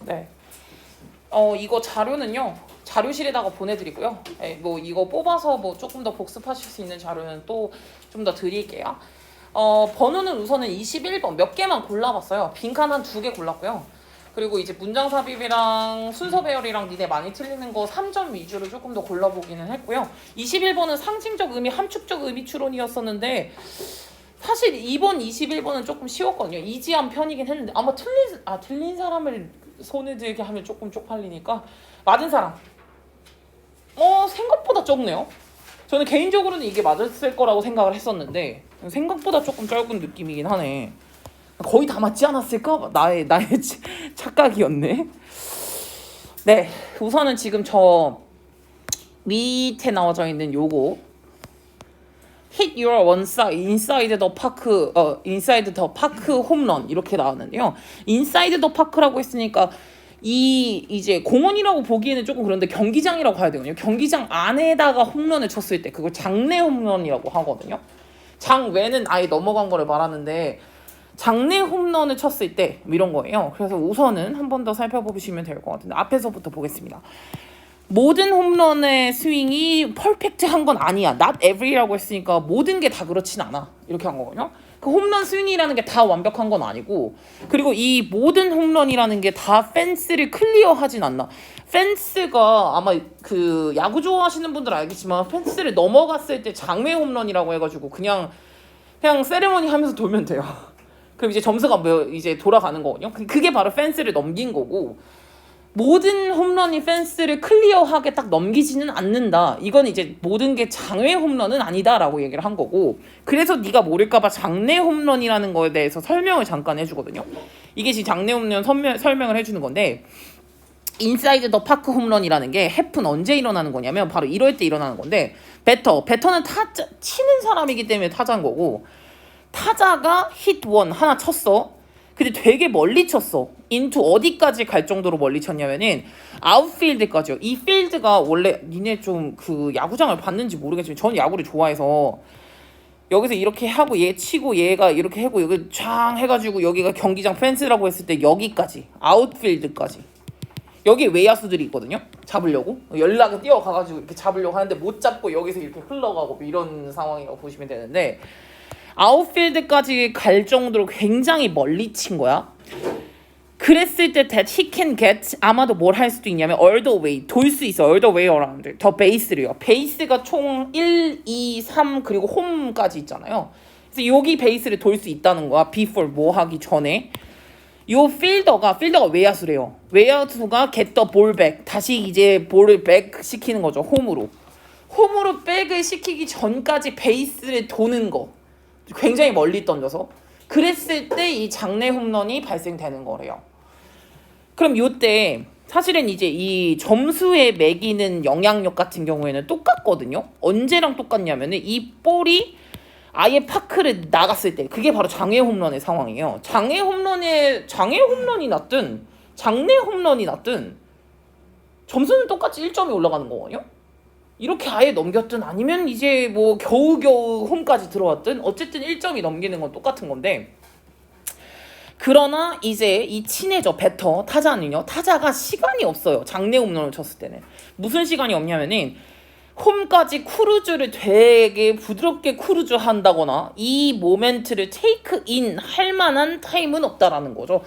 네. 이거 자료는요. 자료실에다가 보내드리고요. 네, 뭐 이거 뽑아서 뭐 조금 더 복습하실 수 있는 자료는 또 좀 더 드릴게요. 번호는 우선은 21번 몇 개만 골라봤어요. 빈칸 한 2개 골랐고요. 그리고 이제 문장 삽입이랑 순서 배열이랑 니네 많이 틀리는 거 3점 위주로 조금 더 골라보기는 했고요. 21번은 상징적 의미, 함축적 의미 추론이었었는데 사실 이번 21번은 조금 쉬웠거든요. 이지한 편이긴 했는데 아마 틀린 사람을 손에 들게 하면 조금 쪽팔리니까 맞은 사람 생각보다 적네요. 저는 개인적으로는 이게 맞았을 거라고 생각을 했었는데 생각보다 조금 짧은 느낌이긴 하네. 거의 다 맞지 않았을까? 나의 착각이었네. 네, 우선은 지금 저 밑에 나와져 있는 요거 hit your one side inside the park inside the park 홈런 이렇게 나왔는데요. inside the park라고 했으니까 이제 공원이라고 보기에는 조금 그런데 경기장이라고 가야 되거든요. 경기장 안에다가 홈런을 쳤을 때 그걸 장내 홈런이라고 하거든요. 장외는 아예 넘어간 거를 말하는데 장내 홈런을 쳤을 때 이런 거예요. 그래서 우선은 한 번 더 살펴보시면 될 것 같은데 앞에서부터 보겠습니다. 모든 홈런의 스윙이 퍼펙트한 건 아니야. Not every라고 했으니까 모든 게 다 그렇진 않아. 이렇게 한 거거든요. 그 홈런 스윙이라는 게 다 완벽한 건 아니고 그리고 이 모든 홈런이라는 게 다 펜스를 클리어하진 않나. 펜스가 아마 그 야구 좋아하시는 분들 알겠지만 펜스를 넘어갔을 때 장외 홈런이라고 해가지고 그냥 세레머니 하면서 돌면 돼요. 그럼 이제 점수가 이제 돌아가는 거거든요. 그게 바로 펜스를 넘긴 거고 모든 홈런이 펜스를 클리어하게 딱 넘기지는 않는다. 이건 이제 모든 게 장외 홈런은 아니다라고 얘기를 한 거고 그래서 네가 모를까봐 장내 홈런이라는 거에 대해서 설명을 잠깐 해주거든요. 이게 지금 장내 홈런 설명을 해주는 건데 인사이드 더 파크 홈런이라는 게 해픈 언제 일어나는 거냐면 바로 이럴 때 일어나는 건데 배터는 치는 사람이기 때문에 타자인 거고 타자가 히트 원 하나 쳤어. 근데 되게 멀리 쳤어. 인투 어디까지 갈 정도로 멀리 쳤냐면은 아웃필드까지요. 이 필드가 원래 니네 좀 그 야구장을 봤는지 모르겠지만 전 야구를 좋아해서 여기서 이렇게 하고 얘 치고 얘가 이렇게 하고 여기 쫙 해가지고 여기가 경기장 펜스라고 했을 때 여기까지 아웃필드까지 여기 외야수들이 있거든요. 잡으려고 연락을 뛰어가가지고 이렇게 잡으려고 하는데 못 잡고 여기서 이렇게 흘러가고 이런 상황이라고 보시면 되는데 아웃필드까지 갈 정도로 굉장히 멀리 친 거야. 그랬을 때 that he can get 아마도 뭘 할 수도 있냐면 all the way 돌 수 있어. all the way around 더 베이스를요. 베이스가 총 1, 2, 3 그리고 홈까지 있잖아요. 그래서 여기 베이스를 돌 수 있다는 거야. before 뭐 하기 전에 요 필더가 외야수래요. 외야수가 get the ball back 다시 이제 볼을 백 시키는 거죠. 홈으로 백을 시키기 전까지 베이스를 도는 거 굉장히 멀리 던져서 그랬을 때 이 장내 홈런이 발생되는 거래요. 그럼 요때 사실은 이제 이 점수에 매기는 영향력 같은 경우에는 똑같거든요. 언제랑 똑같냐면은 이 볼이 아예 파크를 나갔을 때 그게 바로 장외 홈런의 상황이에요. 장외 홈런이 났든 장내 홈런이 났든 점수는 똑같이 1점이 올라가는 거거든요. 이렇게 아예 넘겼든 아니면 이제 뭐 겨우겨우 홈까지 들어왔든 어쨌든 1점이 넘기는 건 똑같은 건데 그러나 이제 이 친해져 배터 타자는요. 타자가 시간이 없어요. 장내 홈런을 쳤을 때는 무슨 시간이 없냐면은 홈까지 크루즈를 되게 부드럽게 크루즈 한다거나 이 모멘트를 테이크 인 할 만한 타임은 없다라는 거죠.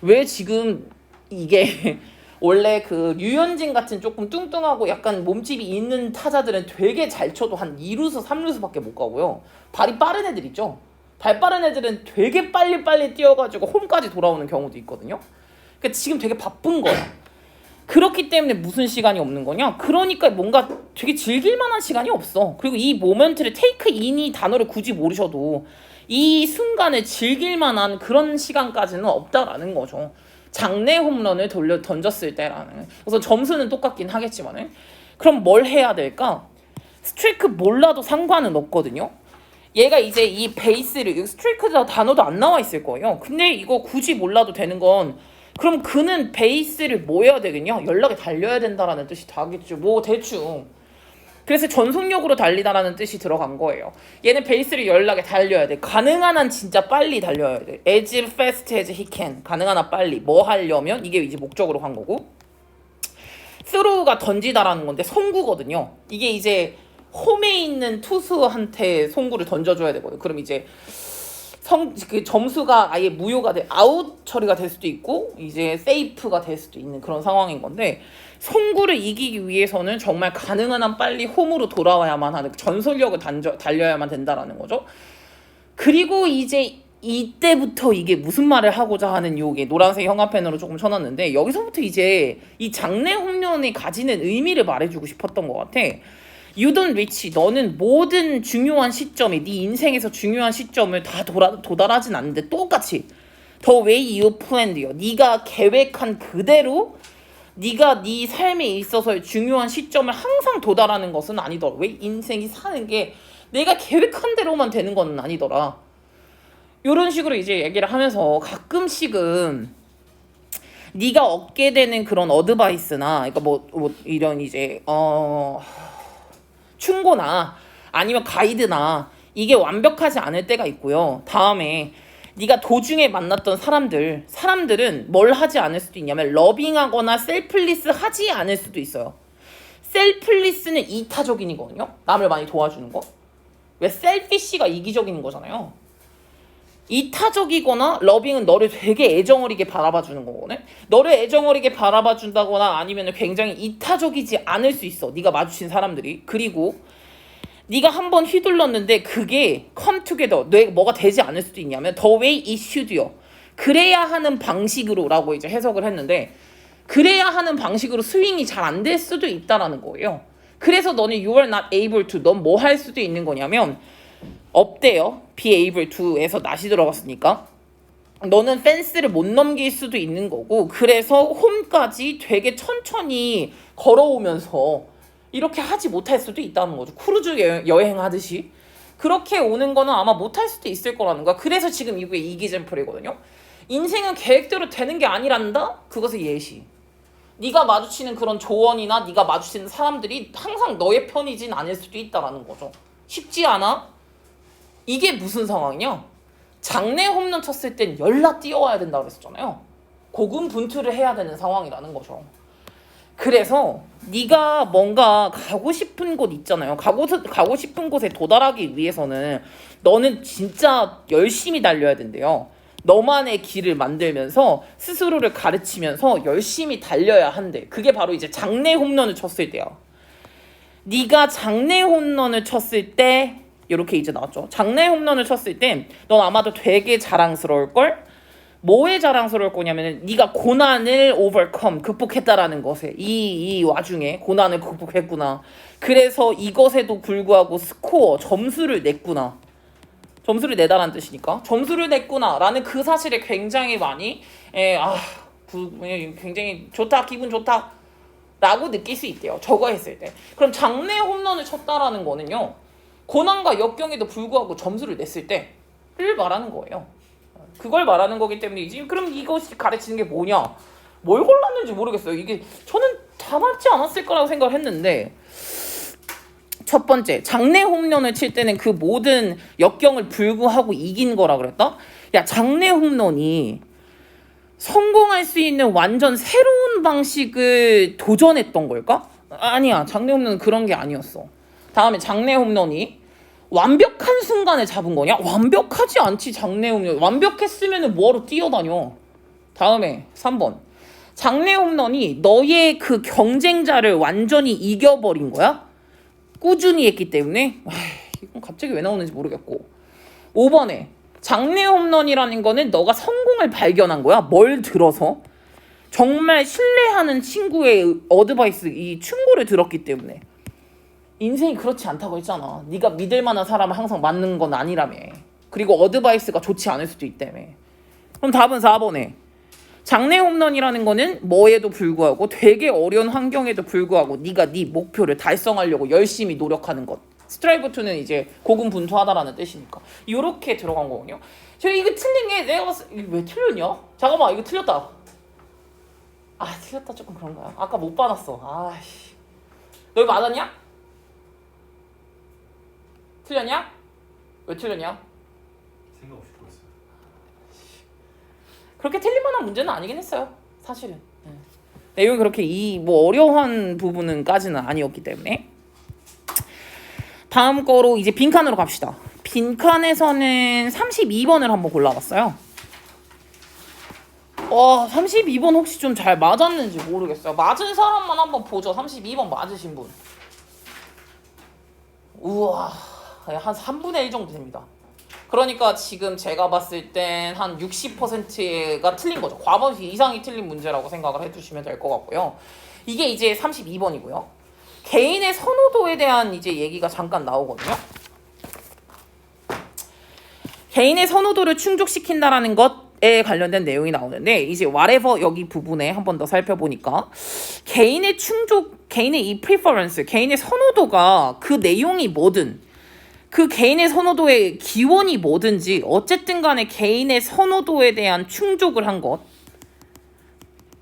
왜 지금 이게 원래 그 류현진 같은 조금 뚱뚱하고 약간 몸집이 있는 타자들은 되게 잘 쳐도 한 2루수 3루수밖에 못 가고요. 발이 빠른 애들 있죠. 발 빠른 애들은 되게 빨리 뛰어가지고 홈까지 돌아오는 경우도 있거든요. 그러니까 지금 되게 바쁜 거야. 그렇기 때문에 무슨 시간이 없는 거냐? 그러니까 뭔가 되게 즐길 만한 시간이 없어. 그리고 이 모멘트를 테이크 인이 단어를 굳이 모르셔도 이 순간을 즐길 만한 그런 시간까지는 없다라는 거죠. 장내 홈런을 던졌을 때라는. 그래서 점수는 똑같긴 하겠지만은 그럼 뭘 해야 될까? 스트라이크 몰라도 상관은 없거든요. 얘가 이제 이 베이스를 스트라이크 단어도 안 나와 있을 거예요. 근데 이거 굳이 몰라도 되는 건 그럼 그는 베이스를 뭐 해야 되겠냐? 연락에 달려야 된다라는 뜻이 다 하겠죠. 뭐 대충 그래서 전속력으로 달리다라는 뜻이 들어간 거예요. 얘는 베이스를 열나게 달려야 돼. 가능한 한 진짜 빨리 달려야 돼. as fast as he can. 가능한 한 빨리. 뭐 하려면? 이게 이제 목적으로 간 거고. throw가 던지다라는 건데 송구거든요. 이게 이제 홈에 있는 투수한테 송구를 던져줘야 되거든요. 그럼 이제 그 점수가 아예 무효가 돼 아웃 처리가 될 수도 있고 이제 세이프가 될 수도 있는 그런 상황인 건데 송구를 이기기 위해서는 정말 가능한 한 빨리 홈으로 돌아와야만 하는 전속력을 달려야만 된다라는 거죠. 그리고 이제 이때부터 이게 무슨 말을 하고자 하는 요게 노란색 형광펜으로 조금 쳐놨는데 여기서부터 이제 이 장내 홈런이 가지는 의미를 말해주고 싶었던 것 같아. You don't reach. 너는 모든 중요한 시점에 네 인생에서 중요한 시점을 다 도달하진 않는데 똑같이 The way you planned요. 네가 계획한 그대로 네가 네 삶에 있어서의 중요한 시점을 항상 도달하는 것은 아니더라. 왜 인생이 사는 게 내가 계획한 대로만 되는 건 아니더라. 이런 식으로 이제 얘기를 하면서 가끔씩은 네가 얻게 되는 그런 어드바이스나 그러니까 뭐 이런 이제 충고나 아니면 가이드나 이게 완벽하지 않을 때가 있고요. 다음에 네가 도중에 만났던 사람들은 뭘 하지 않을 수도 있냐면 러빙하거나 셀플리스 하지 않을 수도 있어요. 셀플리스는 이타적인이거든요. 남을 많이 도와주는 거. 왜 셀피쉬가 이기적인 거잖아요. 이타적이거나 러빙은 너를 되게 애정어리게 바라봐주는 거거든. 너를 애정어리게 바라봐준다거나 아니면 굉장히 이타적이지 않을 수 있어. 네가 마주친 사람들이. 그리고 네가 한번 휘둘렀는데 그게 come together. 뭐가 되지 않을 수도 있냐면 the way it should요. 그래야 하는 방식으로 라고 이제 해석을 했는데 그래야 하는 방식으로 스윙이 잘 안 될 수도 있다라는 거예요. 그래서 너는 you are not able to. 넌 뭐 할 수도 있는 거냐면 없대요. be able to에서 not이 들어갔으니까 너는 펜스를 못 넘길 수도 있는 거고 그래서 홈까지 되게 천천히 걸어오면서 이렇게 하지 못할 수도 있다는 거죠. 크루즈 여행하듯이 그렇게 오는 거는 아마 못할 수도 있을 거라는 거야. 그래서 지금 이게 이기잼플이거든요. 인생은 계획대로 되는 게 아니란다? 그것의 예시. 네가 마주치는 그런 조언이나 네가 마주치는 사람들이 항상 너의 편이진 않을 수도 있다라는 거죠. 쉽지 않아? 이게 무슨 상황이냐? 장내 홈런 쳤을 땐 열나 뛰어와야 된다고 그랬었잖아요. 고군분투를 해야 되는 상황이라는 거죠. 그래서 네가 뭔가 가고 싶은 곳 있잖아요. 가고 싶은 곳에 도달하기 위해서는 너는 진짜 열심히 달려야 된대요. 너만의 길을 만들면서 스스로를 가르치면서 열심히 달려야 한대. 그게 바로 이제 장내 홈런을 쳤을 때야. 네가 장내 홈런을 쳤을 때 이렇게 이제 나왔죠. 장내 홈런을 쳤을 땐 넌 아마도 되게 자랑스러울걸? 뭐에 자랑스러울 거냐면 네가 고난을 극복했다라는 것에 이 와중에 고난을 극복했구나. 그래서 이것에도 불구하고 점수를 냈구나. 점수를 내다라는 뜻이니까 점수를 냈구나라는 그 사실에 굉장히 많이 굉장히 좋다, 기분 좋다 라고 느낄 수 있대요. 저거 했을 때. 그럼 장내 홈런을 쳤다라는 거는요, 고난과 역경에도 불구하고 점수를 냈을 때를 말하는 거예요. 그걸 말하는 거기 때문이지. 그럼 이것이 가르치는 게 뭐냐? 뭘 골랐는지 모르겠어요. 이게 저는 다 맞지 않았을 거라고 생각을 했는데, 첫 번째, 장내 홈런을 칠 때는 그 모든 역경을 불구하고 이긴 거라 그랬다? 야, 장내 홈런이 성공할 수 있는 완전 새로운 방식을 도전했던 걸까? 아니야, 장내 홈런은 그런 게 아니었어. 다음에 장내 홈런이 완벽한 순간을 잡은 거냐? 완벽하지 않지. 장내 홈런 완벽했으면 뭐하러 뛰어다녀. 다음에 3번, 장내 홈런이 너의 그 경쟁자를 완전히 이겨버린 거야? 꾸준히 했기 때문에. 이건 갑자기 왜 나오는지 모르겠고. 5번에 장내 홈런이라는 거는 너가 성공을 발견한 거야. 뭘 들어서? 정말 신뢰하는 친구의 어드바이스, 이 충고를 들었기 때문에. 인생이 그렇지 않다고 했잖아. 네가 믿을 만한 사람을 항상 만는 건 아니라며. 그리고 어드바이스가 좋지 않을 수도 있다며. 그럼 답은 4번에 장내 홈런이라는 거는 뭐에도 불구하고 되게 어려운 환경에도 불구하고 네가 네 목표를 달성하려고 열심히 노력하는 것. 스트라이브 투는 이제 고군분투하다라는 뜻이니까 이렇게 들어간 거거든요. 제가 이거 틀린 게 내가 봤을 때 왜 틀렸냐? 잠깐만, 이거 틀렸다. 틀렸다. 조금 그런가요? 아까 못 받았어. 너 이거 맞았냐? 틀렸냐? 왜 틀렸냐? 생각 없이 보였어요. 그렇게 틀릴 만한 문제는 아니긴 했어요. 사실은. 내용이 그렇게 뭐 어려운 부분은까지는 아니었기 때문에. 다음 거로 이제 빈칸으로 갑시다. 빈칸에서는 32번을 한번 골라봤어요. 32번 혹시 좀 잘 맞았는지 모르겠어요. 맞은 사람만 한번 보죠. 32번 맞으신 분. 우와, 한 3분의 1 정도 됩니다. 그러니까 지금 제가 봤을 땐 한 60%가 틀린 거죠. 과반수 이상이 틀린 문제라고 생각을 해주시면 될 것 같고요. 이게 이제 32번이고요. 개인의 선호도에 대한 이제 얘기가 잠깐 나오거든요. 개인의 선호도를 충족시킨다라는 것에 관련된 내용이 나오는데, 이제 whatever 여기 부분에 한 번 더 살펴보니까 개인의 이 preference, 개인의 선호도가 그 내용이 뭐든, 그 개인의 선호도의 기원이 뭐든지 어쨌든 간에 개인의 선호도에 대한 충족을 한 것,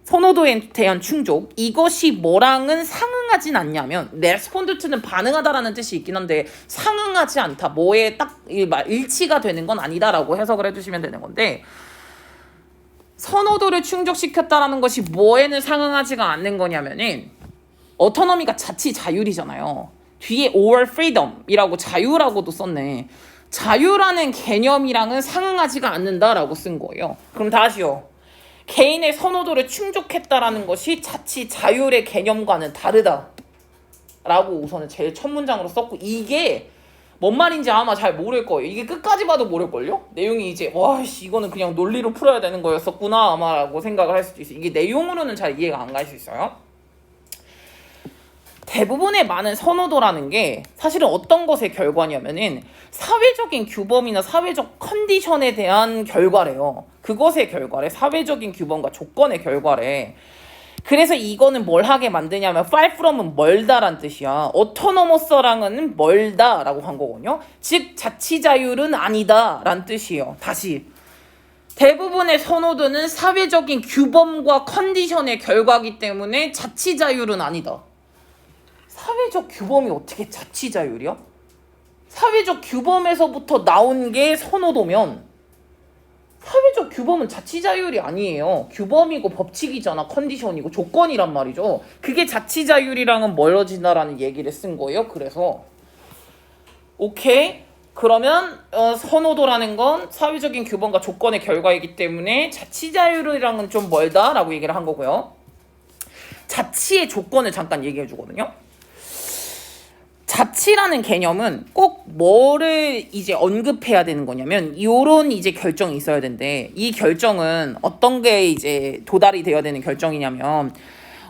선호도에 대한 충족, 이것이 뭐랑은 상응하진 않냐면, respond to는 반응하다라는 뜻이 있긴 한데 상응하지 않다, 뭐에 딱 일치가 되는 건 아니다라고 해석을 해주시면 되는 건데, 선호도를 충족시켰다라는 것이 뭐에는 상응하지가 않는 거냐면은, 어토노미가 자치 자율이잖아요. 뒤에 or freedom이라고 자유라고도 썼네. 자유라는 개념이랑은 상응하지가 않는다라고 쓴 거예요. 그럼 다시요. 개인의 선호도를 충족했다라는 것이 자치 자율의 개념과는 다르다 라고 우선은 제일 첫 문장으로 썼고, 이게 뭔 말인지 아마 잘 모를 거예요. 이게 끝까지 봐도 모를걸요? 내용이 이제 와씨 이거는 그냥 논리로 풀어야 되는 거였었구나 아마 라고 생각을 할 수도 있어요. 이게 내용으로는 잘 이해가 안 갈 수 있어요. 대부분의 많은 선호도라는 게 사실은 어떤 것의 결과냐면은 사회적인 규범이나 사회적 컨디션에 대한 결과래요. 그것의 결과래. 사회적인 규범과 조건의 결과래. 그래서 이거는 뭘 하게 만드냐면 far from은 멀다란 뜻이야. autonomous랑은 멀다라고 한 거거든요. 즉 자치자율은 아니다란 뜻이에요. 다시. 대부분의 선호도는 사회적인 규범과 컨디션의 결과이기 때문에 자치자율은 아니다. 사회적 규범이 어떻게 자치자율이야? 사회적 규범에서부터 나온 게 선호도면 사회적 규범은 자치자율이 아니에요. 규범이고 법칙이잖아. 컨디션이고 조건이란 말이죠. 그게 자치자율이랑은 멀어진다라는 얘기를 쓴 거예요. 그래서 오케이. 그러면 선호도라는 건 사회적인 규범과 조건의 결과이기 때문에 자치자율이랑은 좀 멀다라고 얘기를 한 거고요. 자치의 조건을 잠깐 얘기해 주거든요. 자치라는 개념은 꼭 뭐를 이제 언급해야 되는 거냐면 요런 이제 결정이 있어야 되는데, 이 결정은 어떤 게 이제 도달이 되어야 되는 결정이냐면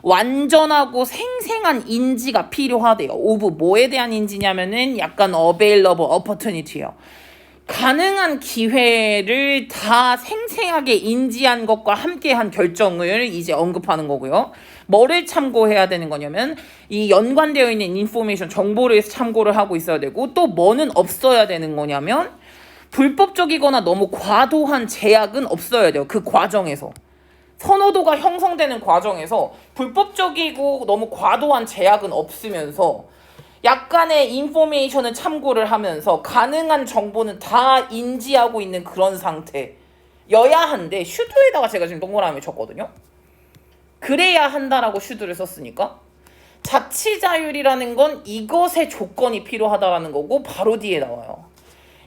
완전하고 생생한 인지가 필요하대요. 오브 뭐에 대한 인지냐면은 약간 available opportunity예요. 가능한 기회를 다 생생하게 인지한 것과 함께한 결정을 이제 언급하는 거고요. 뭐를 참고해야 되는 거냐면 이 연관되어 있는 인포메이션, 정보를 참고를 하고 있어야 되고, 또 뭐는 없어야 되는 거냐면 불법적이거나 너무 과도한 제약은 없어야 돼요. 그 과정에서. 선호도가 형성되는 과정에서 불법적이고 너무 과도한 제약은 없으면서 약간의 인포메이션을 참고를 하면서 가능한 정보는 다 인지하고 있는 그런 상태여야 한데, 슈드에다가 제가 지금 동그라미 쳤거든요. 그래야 한다라고 슈드를 썼으니까 자치자율이라는 건 이것의 조건이 필요하다라는 거고, 바로 뒤에 나와요.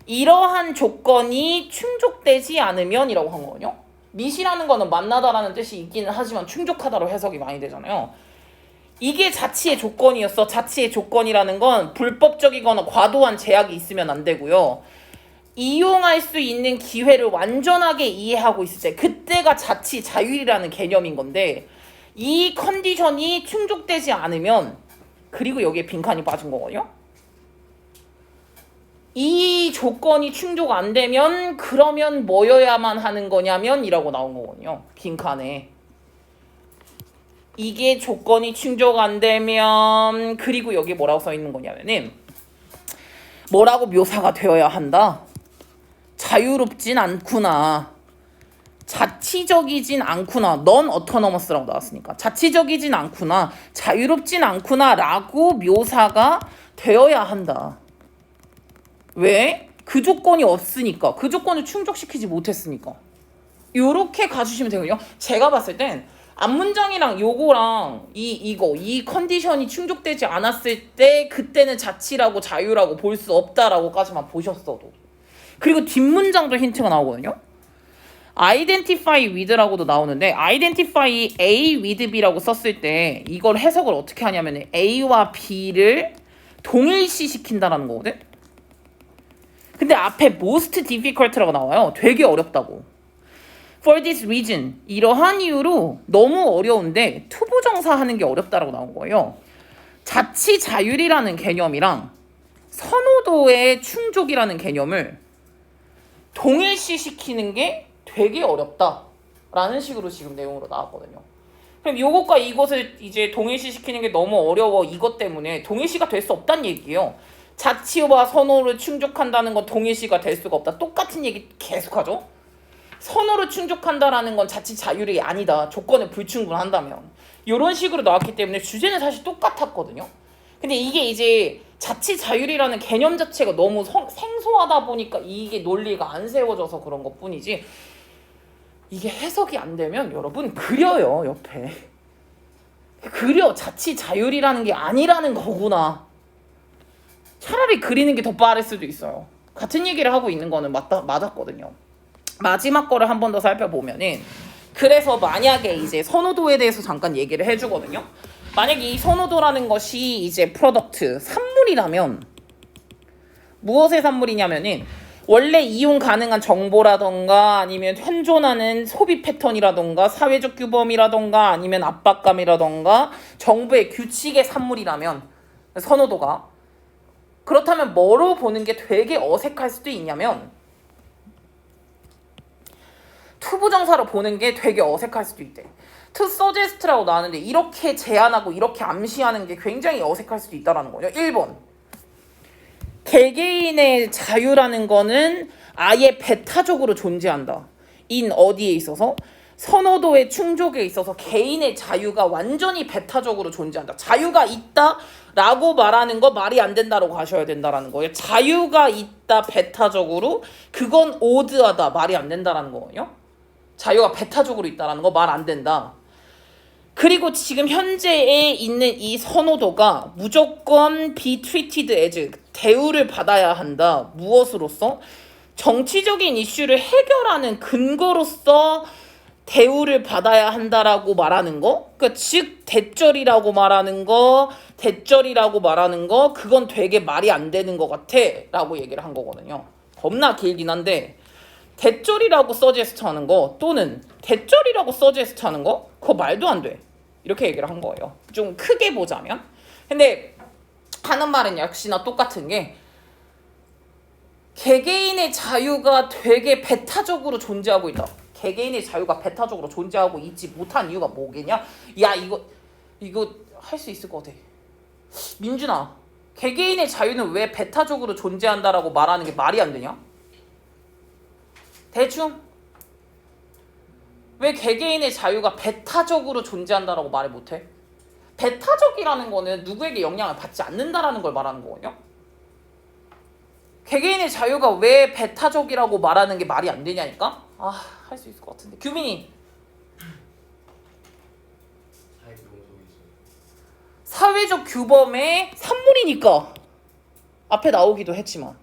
이러한 조건이 충족되지 않으면 이라고 한 거거든요. 미시라는 거는 만나다라는 뜻이 있기는 하지만 충족하다로 해석이 많이 되잖아요. 이게 자치의 조건이었어. 자치의 조건이라는 건 불법적이거나 과도한 제약이 있으면 안 되고요. 이용할 수 있는 기회를 완전하게 이해하고 있을 때, 그때가 자치 자율이라는 개념인 건데, 이 컨디션이 충족되지 않으면, 그리고 여기에 빈칸이 빠진 거거든요. 이 조건이 충족 안 되면 그러면 뭐여야만 하는 거냐면 이라고 나온 거거든요. 빈칸에. 이게 조건이 충족 안 되면, 그리고 여기 뭐라고 써 있는 거냐면은 뭐라고 묘사가 되어야 한다. 자유롭진 않구나. 자치적이진 않구나. 넌 어토너머스라고 나왔으니까 자치적이진 않구나, 자유롭진 않구나 라고 묘사가 되어야 한다. 왜? 그 조건이 없으니까. 그 조건을 충족시키지 못했으니까. 요렇게 가주시면 되거든요. 제가 봤을 땐 앞문장이랑 요거랑 이 컨디션이 충족되지 않았을 때 그때는 자치라고 자유라고 볼 수 없다라고까지만 보셨어도. 그리고 뒷문장도 힌트가 나오거든요. identify with라고도 나오는데 identify A with B라고 썼을 때 이걸 해석을 어떻게 하냐면 A와 B를 동일시 시킨다라는 거거든. 근데 앞에 most difficult라고 나와요. 되게 어렵다고. For this reason, 이러한 이유로 너무 어려운데 투부정사 하는 게 어렵다라고 나온 거예요. 자치 자율이라는 개념이랑 선호도의 충족이라는 개념을 동일시 시키는 게 되게 어렵다라는 식으로 지금 내용으로 나왔거든요. 그럼 요것과 이것을 이제 동일시 시키는 게 너무 어려워. 이것 때문에 동일시가 될 수 없다는 얘기예요. 자치와 선호를 충족한다는 건 동일시가 될 수가 없다. 똑같은 얘기 계속하죠. 선호를 충족한다라는 건 자치 자율이 아니다. 조건을 불충분한다면. 이런 식으로 나왔기 때문에 주제는 사실 똑같았거든요. 근데 이게 이제 자치 자율이라는 개념 자체가 너무 생소하다 보니까 이게 논리가 안 세워져서 그런 것 뿐이지, 이게 해석이 안 되면 여러분 그려요. 옆에 그려. 자치 자율이라는 게 아니라는 거구나. 차라리 그리는 게 더 빠를 수도 있어요. 같은 얘기를 하고 있는 거는 맞았거든요. 마지막 거를 한 번 더 살펴보면은, 그래서 만약에 이제 선호도에 대해서 잠깐 얘기를 해주거든요. 만약에 이 선호도라는 것이 이제 프로덕트, 산물이라면 무엇의 산물이냐면은 원래 이용 가능한 정보라던가 아니면 현존하는 소비 패턴이라던가 사회적 규범이라던가 아니면 압박감이라던가 정부의 규칙의 산물이라면 선호도가, 그렇다면 뭐로 보는 게 되게 어색할 수도 있냐면 투부정사로 보는 게 되게 어색할 수도 있대. to suggest라고 나왔는데 이렇게 제안하고 이렇게 암시하는 게 굉장히 어색할 수도 있다는 거죠. 1번, 개개인의 자유라는 거는 아예 배타적으로 존재한다. 인 어디에 있어서? 선호도의 충족에 있어서 개인의 자유가 완전히 배타적으로 존재한다. 자유가 있다라고 말하는 거 말이 안 된다라고 가셔야 된다라는 거예요. 자유가 있다 배타적으로, 그건 오드하다, 말이 안 된다라는 거예요. 자유가 배타적으로 있다라는 거 말 안 된다. 그리고 지금 현재에 있는 이 선호도가 무조건 be treated as, 대우를 받아야 한다. 무엇으로서? 정치적인 이슈를 해결하는 근거로서 대우를 받아야 한다라고 말하는 거, 그러니까 즉 대절이라고 말하는 거, 그건 되게 말이 안 되는 것 같아 라고 얘기를 한 거거든요. 겁나 길긴 한데 대절이라고 서제스트 하는 거 또는 대절이라고 서제스트 하는 거, 그거 말도 안 돼, 이렇게 얘기를 한 거예요. 좀 크게 보자면. 근데 하는 말은 역시나 똑같은 게, 개개인의 자유가 되게 배타적으로 존재하고 있다. 개개인의 자유가 배타적으로 존재하고 있지 못한 이유가 뭐겠냐? 야, 이거 할 수 있을 것 같아. 민준아, 개개인의 자유는 왜 배타적으로 존재한다라고 말하는 게 말이 안 되냐? 대충 왜 개개인의 자유가 배타적으로 존재한다라고 말을 못해? 배타적이라는 거는 누구에게 영향을 받지 않는다라는 걸 말하는 거거든요. 개개인의 자유가 왜 배타적이라고 말하는 게 말이 안 되냐니까? 할 수 있을 것 같은데. 규민이. 사회적 규범의 산물이니까 앞에 나오기도 했지만,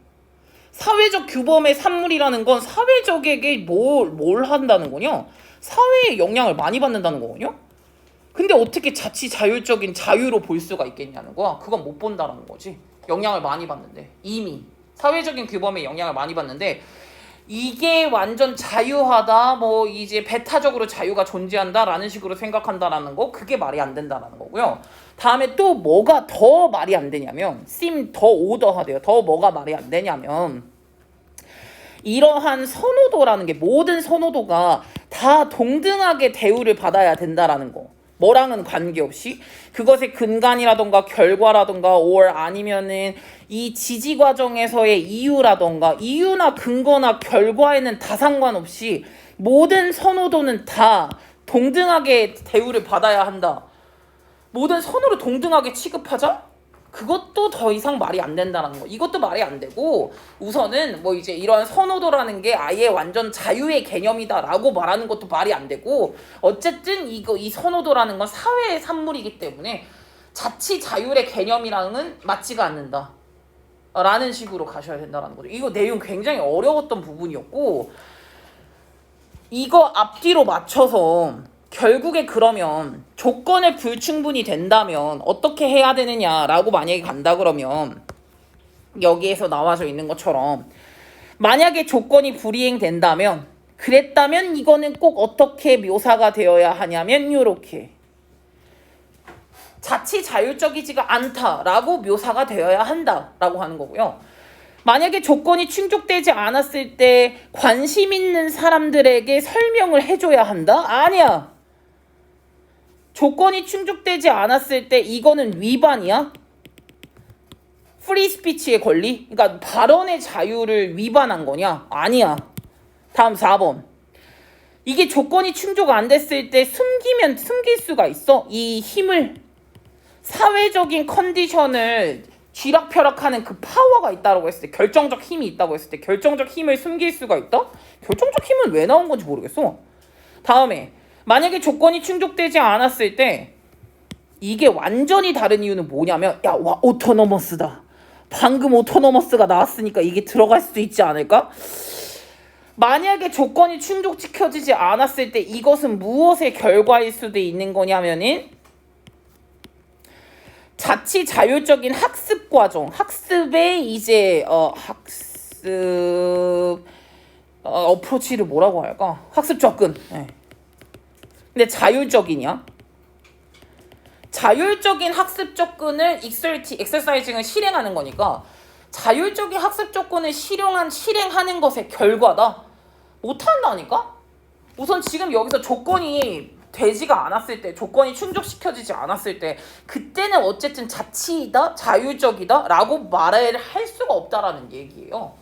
사회적 규범의 산물이라는 건 사회적에게 뭘 한다는 거냐? 사회에 영향을 많이 받는다는 거거든요. 근데 어떻게 자치 자율적인 자유로 볼 수가 있겠냐는 거야. 그건 못 본다는 거지. 영향을 많이 받는데, 이미 사회적인 규범에 영향을 많이 받는데 이게 완전 자유하다, 뭐 이제 배타적으로 자유가 존재한다라는 식으로 생각한다라는 거, 그게 말이 안 된다라는 거고요. 다음에 또 뭐가 더 말이 안 되냐면, 더 오더하대요. 더 뭐가 말이 안 되냐면, 이러한 선호도라는 게, 모든 선호도가 다 동등하게 대우를 받아야 된다라는 거. 뭐랑은 관계없이 그것의 근간이라던가 결과라던가 or 아니면은 이 지지 과정에서의 이유나 근거나 결과에는 다 상관없이 모든 선호도는 다 동등하게 대우를 받아야 한다. 모든 선호를 동등하게 취급하자? 그것도 더 이상 말이 안 된다는 거. 이것도 말이 안 되고 우선은 뭐 이제 이런 선호도라는 게 아예 완전 자유의 개념이다라고 말하는 것도 말이 안 되고 어쨌든 이 선호도라는 건 사회의 산물이기 때문에 자치 자율의 개념이랑은 맞지가 않는다. 라는 식으로 가셔야 된다는 거죠. 이거 내용 굉장히 어려웠던 부분이었고 이거 앞뒤로 맞춰서 결국에 그러면 조건을 불충분히 된다면 어떻게 해야 되느냐라고 만약에 간다 그러면 여기에서 나와져 있는 것처럼 만약에 조건이 불이행된다면 그랬다면 이거는 꼭 어떻게 묘사가 되어야 하냐면 요렇게 자치 자율적이지가 않다라고 묘사가 되어야 한다라고 하는 거고요. 만약에 조건이 충족되지 않았을 때 관심 있는 사람들에게 설명을 해줘야 한다? 아니야. 조건이 충족되지 않았을 때 이거는 위반이야? 프리 스피치의 권리? 그러니까 발언의 자유를 위반한 거냐? 아니야. 다음 4번. 이게 조건이 충족 안 됐을 때 숨길 수가 있어? 이 힘을 사회적인 컨디션을 쥐락펴락하는 그 파워가 있다고 했을 때 결정적 힘이 있다고 했을 때 결정적 힘을 숨길 수가 있다? 결정적 힘은 왜 나온 건지 모르겠어. 다음에 만약에 조건이 충족되지 않았을 때 이게 완전히 다른 이유는 뭐냐면 와 오토노머스다. 방금 오토노머스가 나왔으니까 이게 들어갈 수 있지 않을까? 만약에 조건이 충족시켜지지 않았을 때 이것은 무엇의 결과일 수도 있는 거냐면은 자치 자율적인 학습 과정, 학습의 이제 어프로치를 뭐라고 할까? 학습 접근. 네. 근데 자율적이냐? 자율적인 학습 접근을 엑서사이징을 실행하는 거니까 자율적인 학습 접근을 실행하는 것의 결과다. 못한다니까? 우선 지금 여기서 조건이 되지가 않았을 때, 조건이 충족시켜지지 않았을 때 그때는 어쨌든 자치이다, 자율적이다 라고 말을 할 수가 없다라는 얘기예요.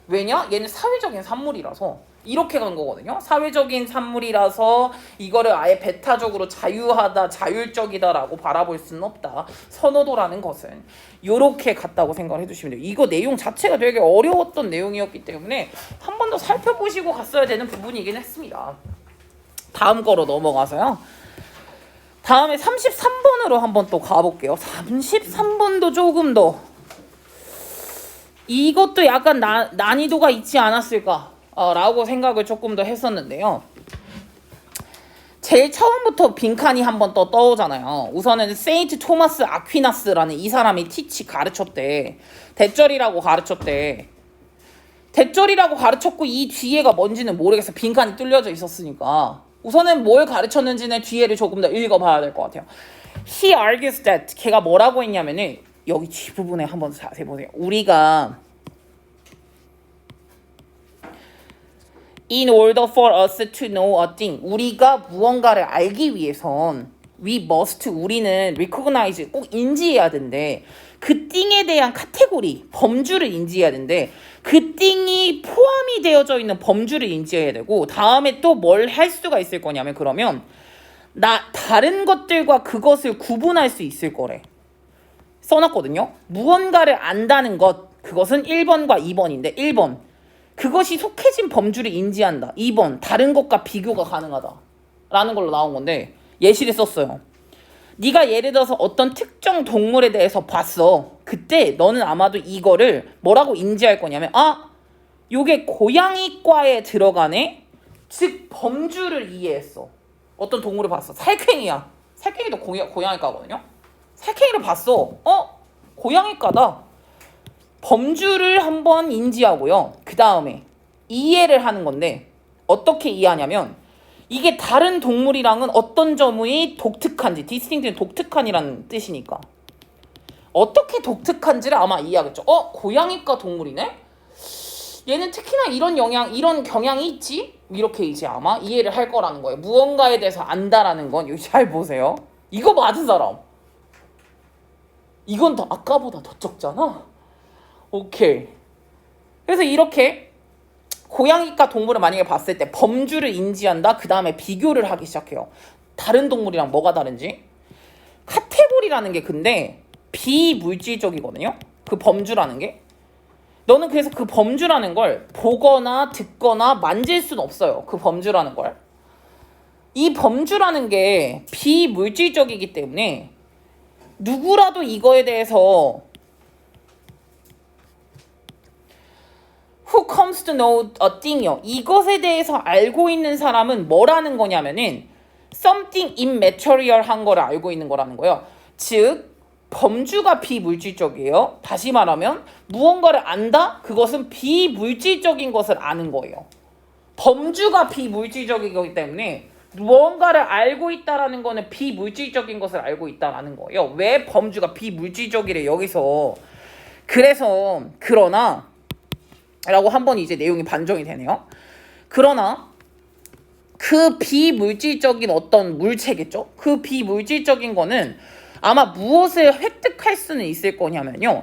왜냐? 얘는 사회적인 산물이라서 이렇게 간 거거든요. 사회적인 산물이라서 이거를 아예 배타적으로 자유하다, 자율적이다 라고 바라볼 수는 없다. 선호도라는 것은 이렇게 갔다고 생각을 해주시면 돼요. 이거 내용 자체가 되게 어려웠던 내용이었기 때문에 한 번 더 살펴보시고 갔어야 되는 부분이긴 했습니다. 다음 거로 넘어가서요. 다음에 33번으로 한번 또 가볼게요. 33번도 조금 더 이것도 약간 난이도가 있지 않았을까 라고 생각을 조금 더 했었는데요. 제일 처음부터 빈칸이 한번 또 떠오잖아요. 우선은 세인트 토마스 아퀴나스라는 이 사람이 가르쳤대. 대절이라고 가르쳤대. 대절이라고 가르쳤고 이 뒤에가 뭔지는 모르겠어. 빈칸이 뚫려져 있었으니까. 우선은 뭘 가르쳤는지는 뒤에를 조금 더 읽어봐야 될 것 같아요. He argues that 걔가 뭐라고 했냐면은 여기 뒷부분에 한번 자세히 보세요. 우리가 In order for us to know a thing 우리가 무언가를 알기 위해선 we must 우리는 recognize 꼭 인지해야 된대. 그 thing에 대한 카테고리 범주를 인지해야 된대. 그 thing이 포함이 되어져 있는 범주를 인지해야 되고 다음에 또 뭘 할 수가 있을 거냐면 그러면 다른 것들과 그것을 구분할 수 있을 거래. 써놨거든요. 무언가를 안다는 것 그것은 1번과 2번인데 1번 그것이 속해진 범주를 인지한다. 2번 다른 것과 비교가 가능하다 라는 걸로 나온 건데 예시를 썼어요. 네가 예를 들어서 어떤 특정 동물에 대해서 봤어. 그때 너는 아마도 이거를 뭐라고 인지할 거냐면 요게 고양이과에 들어가네. 즉 범주를 이해했어. 어떤 동물을 봤어. 살쾡이야. 살쾡이도 고양이과거든요. 살쾡이를 봤어. 고양이과다. 범주를 한번 인지하고요. 그 다음에 이해를 하는 건데 어떻게 이해하냐면 이게 다른 동물이랑은 어떤 점이 독특한지 디스팅트는 독특한이라는 뜻이니까 어떻게 독특한지를 아마 이해하겠죠. 고양이과 동물이네? 얘는 특히나 이런 경향이 있지? 이렇게 이제 아마 이해를 할 거라는 거예요. 무언가에 대해서 안다라는 건 여기 잘 보세요. 이거 맞은 사람. 이건 더 아까보다 더 적잖아. 오케이. 그래서 이렇게 고양이과 동물을 만약에 봤을 때 범주를 인지한다. 그 다음에 비교를 하기 시작해요. 다른 동물이랑 뭐가 다른지. 카테고리라는 게 근데 비물질적이거든요. 그 범주라는 게. 너는 그래서 그 범주라는 걸 보거나 듣거나 만질 수는 없어요. 그 범주라는 걸. 이 범주라는 게 비물질적이기 때문에 누구라도 이거에 대해서 Who comes to know a thing이요. 이것에 대해서 알고 있는 사람은 뭐라는 거냐면은 something immaterial한 거를 알고 있는 거라는 거예요. 즉 범주가 비물질적이에요. 다시 말하면 무언가를 안다? 그것은 비물질적인 것을 아는 거예요. 범주가 비물질적이기 때문에 무언가를 알고 있다라는 거는 비물질적인 것을 알고 있다라는 거예요. 왜 범주가 비물질적이래 여기서. 그래서 그러나 라고 한번 이제 내용이 반정이 되네요. 그러나 그 비물질적인 어떤 물체겠죠? 그 비물질적인 거는 아마 무엇을 획득할 수는 있을 거냐면요.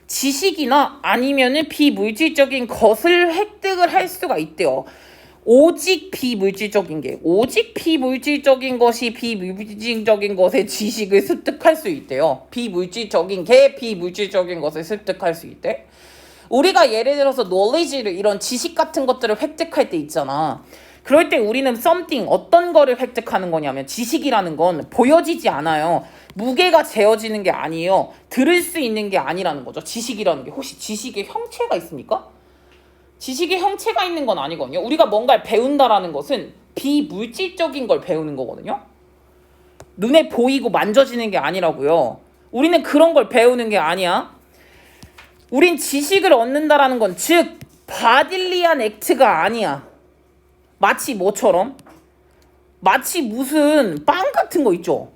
지식이나 아니면은 비물질적인 것을 획득을 할 수가 있대요. 오직 비물질적인 것이 비물질적인 것의 지식을 습득할 수 있대요. 비물질적인 게 비물질적인 것을 습득할 수 있대. 우리가 예를 들어서 knowledge를 이런 지식 같은 것들을 획득할 때 있잖아. 그럴 때 우리는 something 어떤 거를 획득하는 거냐면 지식이라는 건 보여지지 않아요. 무게가 재어지는 게 아니에요. 들을 수 있는 게 아니라는 거죠. 지식이라는 게. 혹시 지식의 형체가 있습니까? 지식의 형체가 있는 건 아니거든요. 우리가 뭔가를 배운다라는 것은 비물질적인 걸 배우는 거거든요. 눈에 보이고 만져지는 게 아니라고요. 우리는 그런 걸 배우는 게 아니야. 우린 지식을 얻는다라는 건 즉 바딜리한 액트가 아니야. 마치 뭐처럼? 마치 무슨 빵 같은 거 있죠.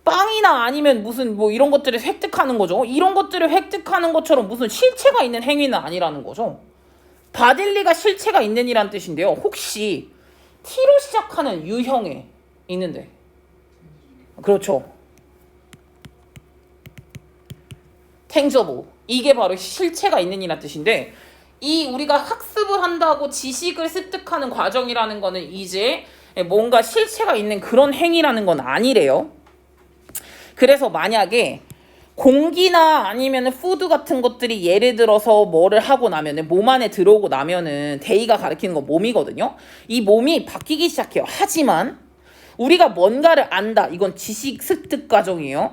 빵이나 아니면 무슨 뭐 이런 것들을 획득하는 거죠. 이런 것들을 획득하는 것처럼 무슨 실체가 있는 행위는 아니라는 거죠. 바딜리가 실체가 있는 이란 뜻인데요. 혹시 T로 시작하는 유형에 있는데 그렇죠. tangible 이게 바로 실체가 있는 이란 뜻인데 이 우리가 학습을 한다고 지식을 습득하는 과정이라는 거는 이제 뭔가 실체가 있는 그런 행위라는 건 아니래요. 그래서 만약에 공기나 아니면 푸드 같은 것들이 예를 들어서 뭐를 하고 나면은 몸 안에 들어오고 나면은 데이가 가리키는 건 몸이거든요. 이 몸이 바뀌기 시작해요. 하지만 우리가 뭔가를 안다. 이건 지식 습득 과정이에요.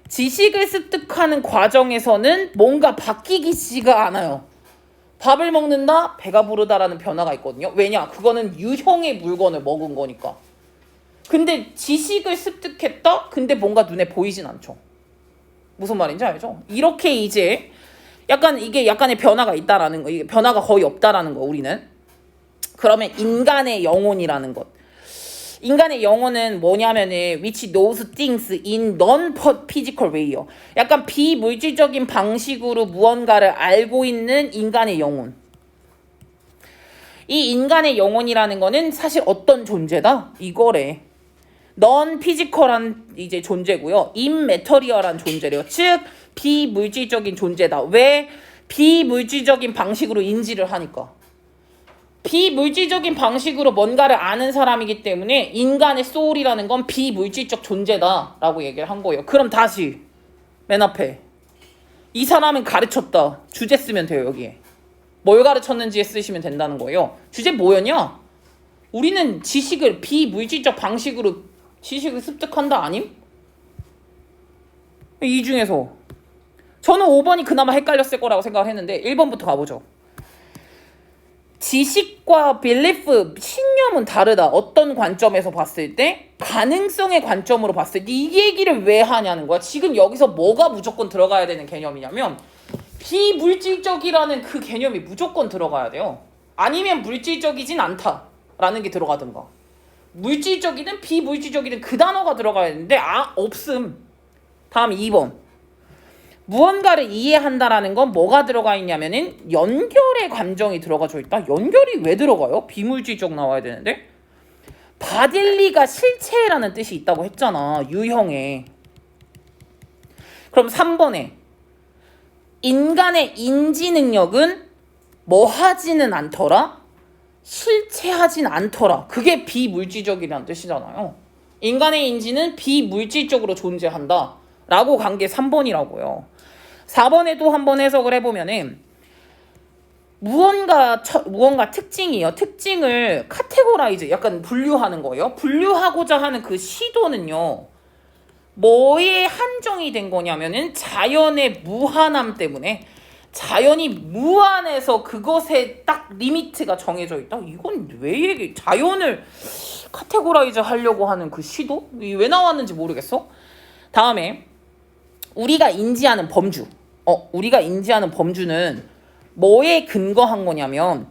지식을 습득하는 과정에서는 뭔가 바뀌기지가 않아요. 밥을 먹는다, 배가 부르다라는 변화가 있거든요. 왜냐? 그거는 유형의 물건을 먹은 거니까. 근데 지식을 습득했다? 근데 뭔가 눈에 보이진 않죠. 무슨 말인지 알죠? 이렇게 이제 약간 이게 약간의 변화가 있다라는 거, 이게 변화가 거의 없다라는 거 우리는. 그러면 인간의 영혼이라는 것. 인간의 영혼은 뭐냐면은 which knows things in non-physical way요. 약간 비물질적인 방식으로 무언가를 알고 있는 인간의 영혼. 이 인간의 영혼이라는 거는 사실 어떤 존재다? 이거래. non-physical한 이제 존재고요. immaterial한 존재래요. 즉 비물질적인 존재다. 왜? 비물질적인 방식으로 인지를 하니까. 비물질적인 방식으로 뭔가를 아는 사람이기 때문에 인간의 소울이라는 건 비물질적 존재다라고 얘기를 한 거예요. 그럼 다시 맨 앞에 이 사람은 가르쳤다. 주제 쓰면 돼요. 여기에. 뭘 가르쳤는지 쓰시면 된다는 거예요. 주제 뭐였냐? 우리는 지식을 비물질적 방식으로 지식을 습득한다 아님? 이 중에서 저는 5번이 그나마 헷갈렸을 거라고 생각을 했는데 1번부터 가보죠. 지식과 belief, 신념은 다르다. 어떤 관점에서 봤을 때? 가능성의 관점으로 봤을 때 이 얘기를 왜 하냐는 거야. 지금 여기서 뭐가 무조건 들어가야 되는 개념이냐면 비물질적이라는 그 개념이 무조건 들어가야 돼요. 아니면 물질적이진 않다라는 게 들어가든가. 물질적이든 비물질적이든 그 단어가 들어가야 되는데 없음. 다음 2번. 무언가를 이해한다라는 건 뭐가 들어가 있냐면은 연결의 감정이 들어가져 있다. 연결이 왜 들어가요? 비물질적 나와야 되는데. 바딜리가 실체라는 뜻이 있다고 했잖아. 유형에. 그럼 3번에 인간의 인지 능력은 뭐 하지는 않더라? 실체하진 않더라. 그게 비물질적이라는 뜻이잖아요. 인간의 인지는 비물질적으로 존재한다 라고 간 게 3번이라고요. 4번에도 한번 해석을 해보면은 무언가 특징이요. 특징을 카테고라이즈, 약간 분류하는 거예요. 분류하고자 하는 그 시도는요. 뭐에 한정이 된 거냐면은 자연의 무한함 때문에, 자연이 무한해서 그것에 딱 리미트가 정해져 있다. 이건 왜 자연을 카테고라이즈 하려고 하는 그 시도? 이게 왜 나왔는지 모르겠어. 다음에 우리가 인지하는 범주. 우리가 인지하는 범주는 뭐에 근거한 거냐면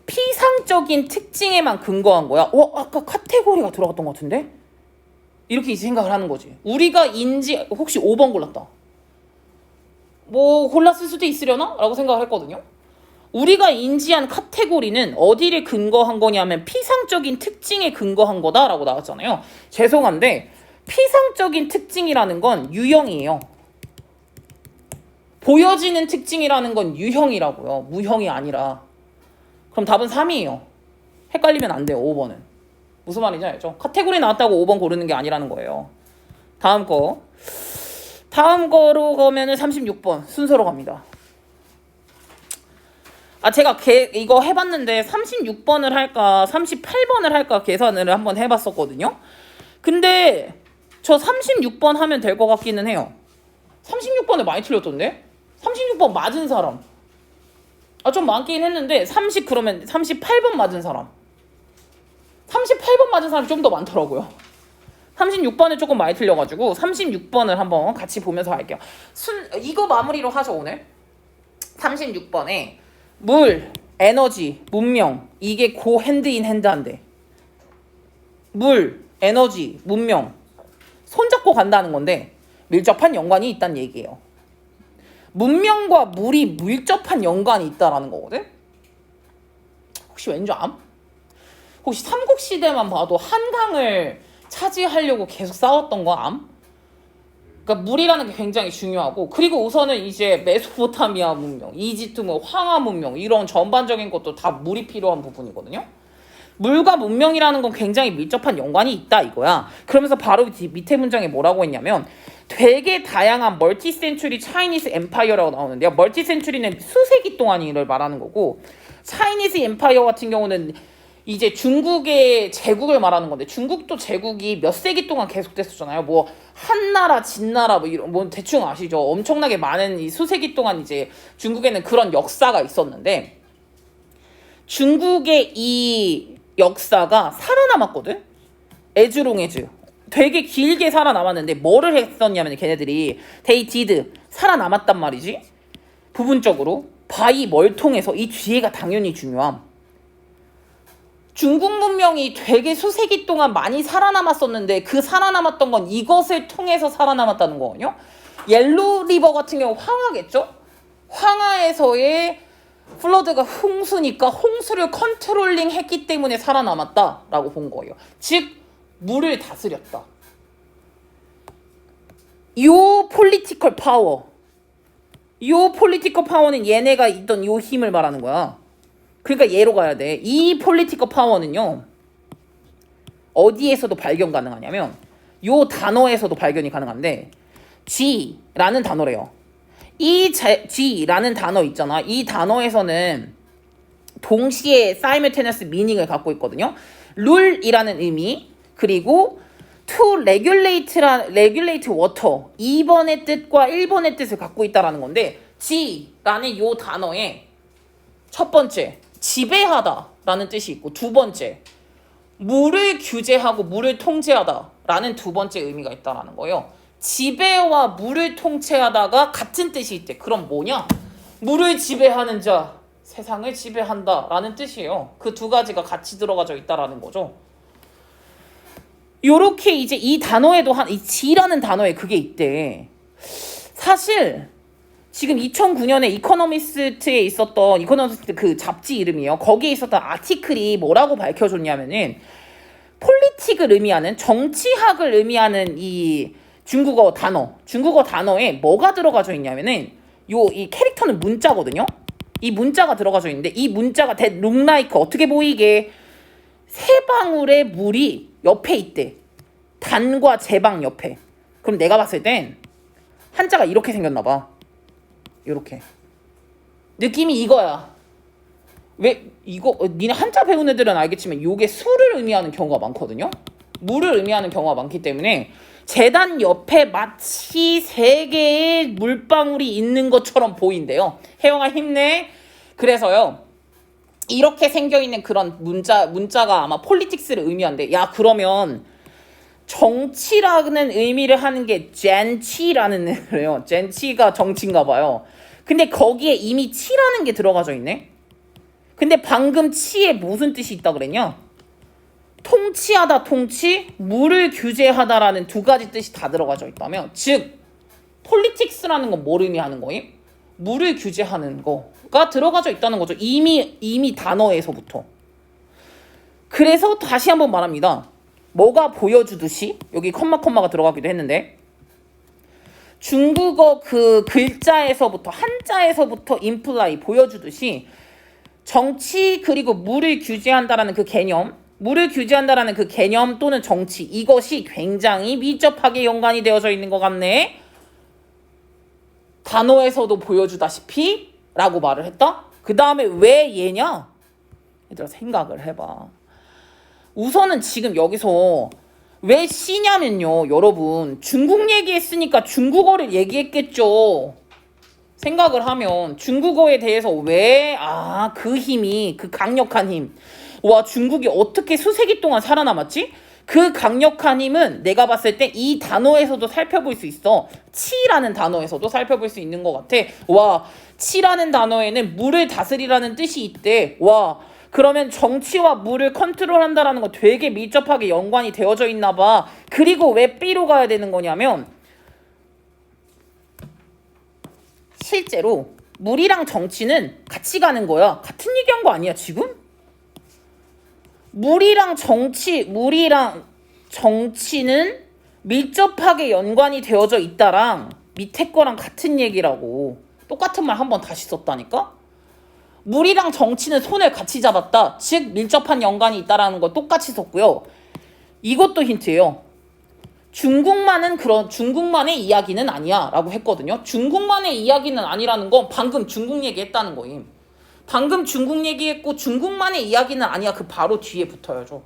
피상적인 특징에만 근거한 거야. 아까 카테고리가 들어갔던 것 같은데? 이렇게 이제 생각을 하는 거지. 우리가 혹시 5번 골랐다. 뭐 골랐을 수도 있으려나? 라고 생각을 했거든요. 우리가 인지한 카테고리는 어디를 근거한 거냐면 피상적인 특징에 근거한 거다라고 나왔잖아요. 죄송한데 피상적인 특징이라는 건 유형이에요. 보여지는 특징이라는 건 유형이라고요. 무형이 아니라. 그럼 답은 3이에요. 헷갈리면 안 돼요. 5번은. 무슨 말인지 알죠? 카테고리 나왔다고 5번 고르는 게 아니라는 거예요. 다음 거로 가면은 36번 순서로 갑니다. 제가 이거 해봤는데 36번을 할까 38번을 할까 계산을 한번 해봤었거든요. 근데 저 36번 하면 될 것 같기는 해요. 36번에 많이 틀렸던데? 36번 맞은 사람. 좀 많긴 했는데 그러면 38번 맞은 사람. 38번 맞은 사람이 좀 더 많더라고요. 36번에 조금 많이 틀려가지고 36번을 한번 같이 보면서 할게요. 이거 마무리로 하죠 오늘. 36번에 물, 에너지, 문명, 이게 고 핸드인 핸드한데 물, 에너지, 문명 손잡고 간다는 건데 밀접한 연관이 있다는 얘기예요. 문명과 물이 밀접한 연관이 있다라는 거거든. 혹시 왠지 암? 혹시 삼국시대만 봐도 한강을 차지하려고 계속 싸웠던 거 암? 그러니까 물이라는 게 굉장히 중요하고, 그리고 우선은 이제 메소포타미아 문명, 이집트 황하 문명 이런 전반적인 것도 다 물이 필요한 부분이거든요. 물과 문명이라는 건 굉장히 밀접한 연관이 있다 이거야. 그러면서 바로 밑에 문장에 뭐라고 했냐면 되게 다양한 멀티 센츄리 차이니스 엠파이어라고 나오는데요. 멀티 센츄리는 수세기 동안을 말하는 거고, 차이니스 엠파이어 같은 경우는 이제 중국의 제국을 말하는 건데, 중국도 제국이 몇 세기 동안 계속됐었잖아요. 뭐 한나라, 진나라 이런 대충 아시죠? 엄청나게 많은 이 수세기 동안 이제 중국에는 그런 역사가 있었는데, 중국의 이 역사가 살아남았거든. 에즈롱에즈 되게 길게 살아남았는데 뭐를 했었냐면 걔네들이 데이티드 살아남았단 말이지. 부분적으로 바이 뭘 통해서, 이 뒤에가 당연히 중요함. 중국 문명이 되게 수세기 동안 많이 살아남았었는데 그 살아남았던 건 이것을 통해서 살아남았다는 거거든요. 옐로우 리버 같은 경우 황하겠죠. 황하에서의 플러드가 홍수니까 홍수를 컨트롤링 했기 때문에 살아남았다라고 본 거예요. 즉 물을 다스렸다. 요 폴리티컬 파워는 얘네가 있던 요 힘을 말하는 거야. 그러니까 얘로 가야 돼. 이 폴리티컬 파워는요 어디에서도 발견 가능하냐면 요 단어에서도 발견이 가능한데 G라는 단어래요. 이 G라는 단어 있잖아. 이 단어에서는 동시에 simultaneous meaning을 갖고 있거든요. 룰이라는 의미, 그리고 to regulate water 2번의 뜻과 1번의 뜻을 갖고 있다라는 건데, G라는 요 단어에 첫 번째 지배하다라는 뜻이 있고, 두 번째 물을 규제하고 물을 통제하다라는 두 번째 의미가 있다라는 거예요. 지배와 물을 통제하다가 같은 뜻이 있대. 그럼 뭐냐? 물을 지배하는 자, 세상을 지배한다라는 뜻이에요. 그 두 가지가 같이 들어가져 있다라는 거죠. 요렇게 이제 이 단어에도 이 G라는 단어에 그게 있대. 사실 지금 2009년에 이코노미스트에 있었던 이코노미스트 그 잡지 이름이에요. 거기에 있었던 아티클이 뭐라고 밝혀줬냐면은 폴리틱을 의미하는, 정치학을 의미하는 이 중국어 단어에 뭐가 들어가져 있냐면은 이 캐릭터는 문자거든요. 이 문자가 들어가져 있는데, 이 문자가 that look like 어떻게 보이게 세 방울의 물이 옆에 있대. 단과 제방 옆에. 그럼 내가 봤을 땐 한자가 이렇게 생겼나 봐. 이렇게. 느낌이 이거야. 왜 이거 니네 한자 배운 애들은 알겠지만 이게 수를 의미하는 경우가 많거든요. 물을 의미하는 경우가 많기 때문에 재단 옆에 마치 3개의 물방울이 있는 것처럼 보인대요. 혜영아 힘내. 그래서요. 이렇게 생겨있는 그런 문자가 아마 폴리틱스를 의미한대. 야 그러면 정치라는 의미를 하는 게 젠치라는 거예요. 젠치가 정치인가 봐요. 근데 거기에 이미 치라는 게 들어가져 있네. 근데 방금 치에 무슨 뜻이 있다 그랬냐? 통치하다 통치, 물을 규제하다라는 2가지 뜻이 다 들어가져 있다면, 즉 폴리틱스라는 건 뭘 의미하는 거임? 물을 규제하는 거가 들어가져 있다는 거죠. 이미 단어에서부터. 그래서 다시 한번 말합니다. 뭐가 보여주듯이 여기 컴마가 들어가기도 했는데 중국어 그 글자에서부터 한자에서부터 임플라이 보여주듯이 정치 그리고 물을 규제한다라는 그 개념, 물을 규제한다라는 그 개념 또는 정치, 이것이 굉장히 밀접하게 연관이 되어져 있는 것 같네. 단어에서도 보여주다시피 라고 말을 했다. 그 다음에 왜 얘냐? 얘들아 생각을 해봐. 우선은 지금 여기서 왜 C냐면요, 여러분 중국 얘기했으니까 중국어를 얘기했겠죠. 생각을 하면 중국어에 대해서 왜 그 힘이, 그 강력한 힘, 와 중국이 어떻게 수세기 동안 살아남았지? 그 강력한 힘은 내가 봤을 때 이 단어에서도 살펴볼 수 있어. 치라는 단어에서도 살펴볼 수 있는 것 같아. 와 치라는 단어에는 물을 다스리라는 뜻이 있대. 와 그러면 정치와 물을 컨트롤한다라는 거 되게 밀접하게 연관이 되어져 있나 봐. 그리고 왜 B로 가야 되는 거냐면 실제로 물이랑 정치는 같이 가는 거야. 같은 얘기한 거 아니야 지금? 물이랑 정치는 밀접하게 연관이 되어져 있다랑 밑에 거랑 같은 얘기라고. 똑같은 말 한 번 다시 썼다니까? 물이랑 정치는 손을 같이 잡았다. 즉 밀접한 연관이 있다라는 거 똑같이 썼고요. 이것도 힌트예요. 중국만의 이야기는 아니야 라고 했거든요. 중국만의 이야기는 아니라는 건 방금 중국 얘기했다는 거임. 방금 중국 얘기했고 중국만의 이야기는 아니야. 그 바로 뒤에 붙어야죠.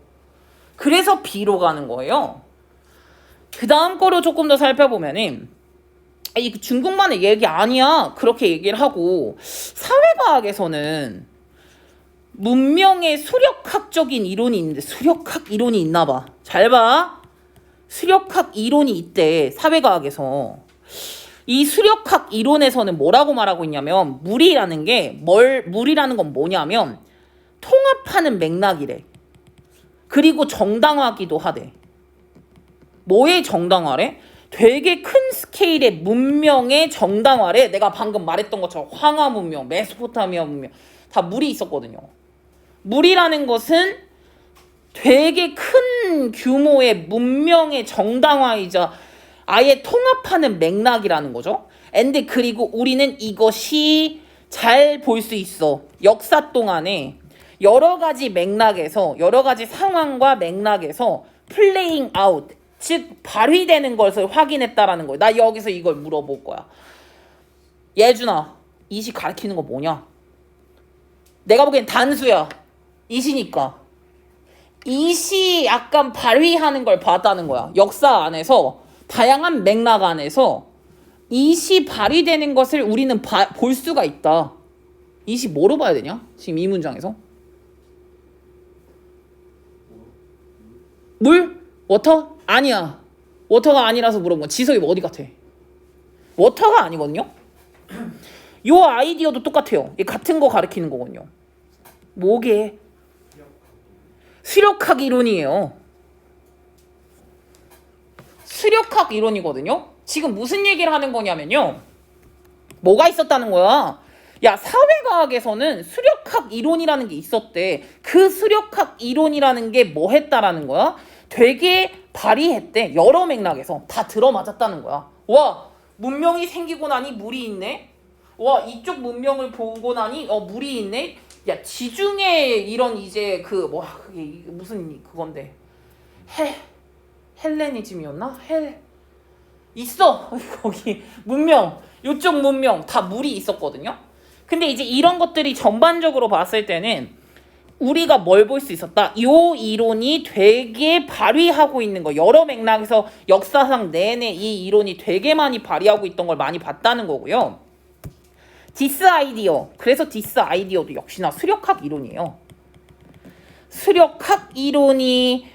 그래서 B로 가는 거예요. 그 다음 거로 조금 더 살펴보면은 이 중국만의 얘기 아니야 그렇게 얘기를 하고, 사회과학에서는 문명의 수력학적인 이론이 있는데, 수력학 이론이 있나 봐. 잘 봐. 수력학 이론이 있대. 사회과학에서. 이 수력학 이론에서는 뭐라고 말하고 있냐면 물이라는 건 뭐냐면 통합하는 맥락이래. 그리고 정당화기도 하대. 뭐의 정당화래? 되게 큰 스케일의 문명의 정당화래. 내가 방금 말했던 것처럼 황하 문명, 메소포타미아 문명 다 물이 있었거든요. 물이라는 것은 되게 큰 규모의 문명의 정당화이자 아예 통합하는 맥락이라는 거죠. 근데 그리고 우리는 이것이 잘 볼 수 있어. 역사 동안에 여러 가지 맥락에서, 여러 가지 상황과 맥락에서 플레잉 아웃, 즉 발휘되는 것을 확인했다라는 거예요. 나 여기서 이걸 물어볼 거야. 예준아, 이시 가리키는 거 뭐냐? 내가 보기엔 단수야. 이시니까. 이시 약간 발휘하는 걸 봤다는 거야. 역사 안에서, 다양한 맥락 안에서 이시 발휘되는 것을 우리는 볼 수가 있다. 이시 뭐로 봐야 되냐? 지금 이 문장에서. 물? 워터? 아니야. 워터가 아니라서 물어본 거야. 지석이 어디 같아? 워터가 아니거든요. 요 아이디어도 똑같아요. 같은 거 가리키는 거거든요. 뭐게? 수력학 이론이에요. 수력학 이론이거든요. 지금 무슨 얘기를 하는 거냐면요. 뭐가 있었다는 거야? 야, 사회과학에서는 수력학 이론이라는 게 있었대. 그 수력학 이론이라는 게 뭐 했다라는 거야? 되게 발휘했대. 여러 맥락에서 다 들어맞았다는 거야. 와, 문명이 생기고 나니 물이 있네. 와, 이쪽 문명을 보고 나니 물이 있네. 야, 지중해 이런 이제 그게 무슨 그건데 헬레니즘이었나? 있어. 거기 문명, 요쪽 문명 다 물이 있었거든요. 근데 이제 이런 것들이 전반적으로 봤을 때는 우리가 뭘 볼 수 있었다. 요 이론이 되게 발휘하고 있는 거. 여러 맥락에서 역사상 내내 이 이론이 되게 많이 발휘하고 있던 걸 많이 봤다는 거고요. 디스 아이디어. 그래서 디스 아이디어도 역시나 수력학 이론이에요. 수력학 이론이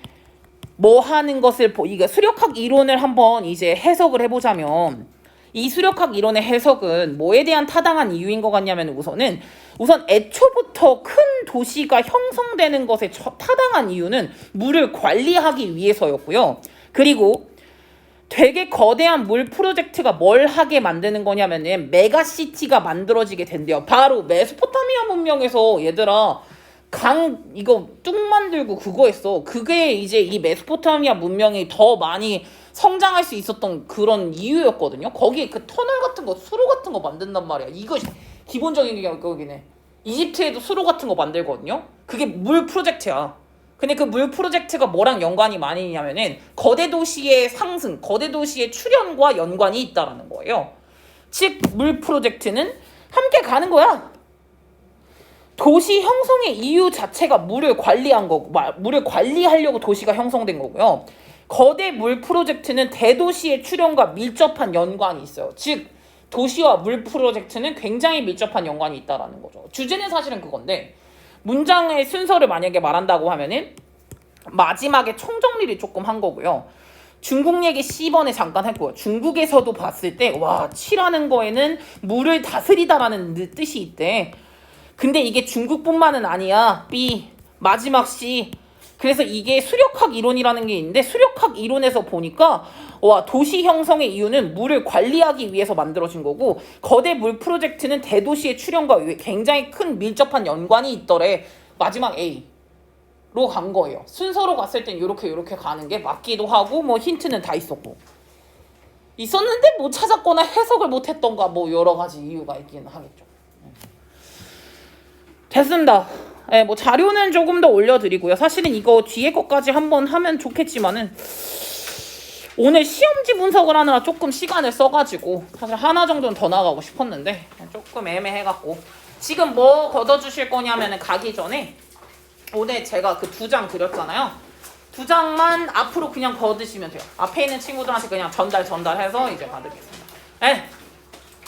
뭐 하는 것을 이게 수력학 이론을 한번 이제 해석을 해보자면 이 수력학 이론의 해석은 뭐에 대한 타당한 이유인 것 같냐면 우선 애초부터 큰 도시가 형성되는 것의 타당한 이유는 물을 관리하기 위해서였고요. 그리고 되게 거대한 물 프로젝트가 뭘 하게 만드는 거냐면은 메가시티가 만들어지게 된대요. 바로 메소포타미아 문명에서 얘들아 이거 뚝 만들고 그거 했어. 그게 이제 이 메소포타미아 문명이 더 많이 성장할 수 있었던 그런 이유였거든요. 거기에 그 터널 같은 거, 수로 같은 거 만든단 말이야. 이거 기본적인 게 거기네. 이집트에도 수로 같은 거 만들거든요. 그게 물 프로젝트야. 근데 그 물 프로젝트가 뭐랑 연관이 많이 있냐면은 거대 도시의 상승, 거대 도시의 출현과 연관이 있다라는 거예요. 즉 물 프로젝트는 함께 가는 거야. 도시 형성의 이유 자체가 물을 관리한 거고, 물을 관리하려고 도시가 형성된 거고요. 거대 물 프로젝트는 대도시의 출현과 밀접한 연관이 있어요. 즉 도시와 물 프로젝트는 굉장히 밀접한 연관이 있다라는 거죠. 주제는 사실은 그건데 문장의 순서를 만약에 말한다고 하면은 마지막에 총정리를 조금 한 거고요. 중국 얘기 C번에 잠깐 했고요. 중국에서도 봤을 때 와, 치라는 거에는 물을 다스리다라는 뜻이 있대. 근데 이게 중국뿐만은 아니야. B, 마지막 C. 그래서 이게 수력학 이론이라는 게 있는데 수력학 이론에서 보니까 와, 도시 형성의 이유는 물을 관리하기 위해서 만들어진 거고 거대 물 프로젝트는 대도시의 출현과 굉장히 큰 밀접한 연관이 있더래. 마지막 A로 간 거예요. 순서로 갔을 땐 요렇게 가는 게 맞기도 하고 뭐 힌트는 다 있었는데 못 찾았거나 해석을 못 했던가 뭐 여러 가지 이유가 있기는 하겠죠. 됐습니다. 네, 뭐 자료는 조금 더 올려드리고요. 사실은 이거 뒤에 것까지 한번 하면 좋겠지만은 오늘 시험지 분석을 하느라 조금 시간을 써가지고 사실 하나 정도는 더 나가고 싶었는데 조금 애매해갖고 지금 뭐 걷어주실 거냐면은 가기 전에 오늘 제가 그 2장 그렸잖아요. 2장만 앞으로 그냥 걷으시면 돼요. 앞에 있는 친구들한테 그냥 전달해서 이제 받으겠습니다. 네,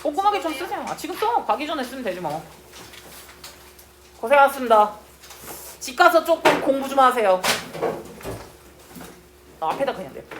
꼼꼼하게 좀 쓰세요. 지금 써. 가기 전에 쓰면 되지 뭐. 고생하셨습니다. 집 가서 조금 공부 좀 하세요. 앞에다 그냥 냅둬.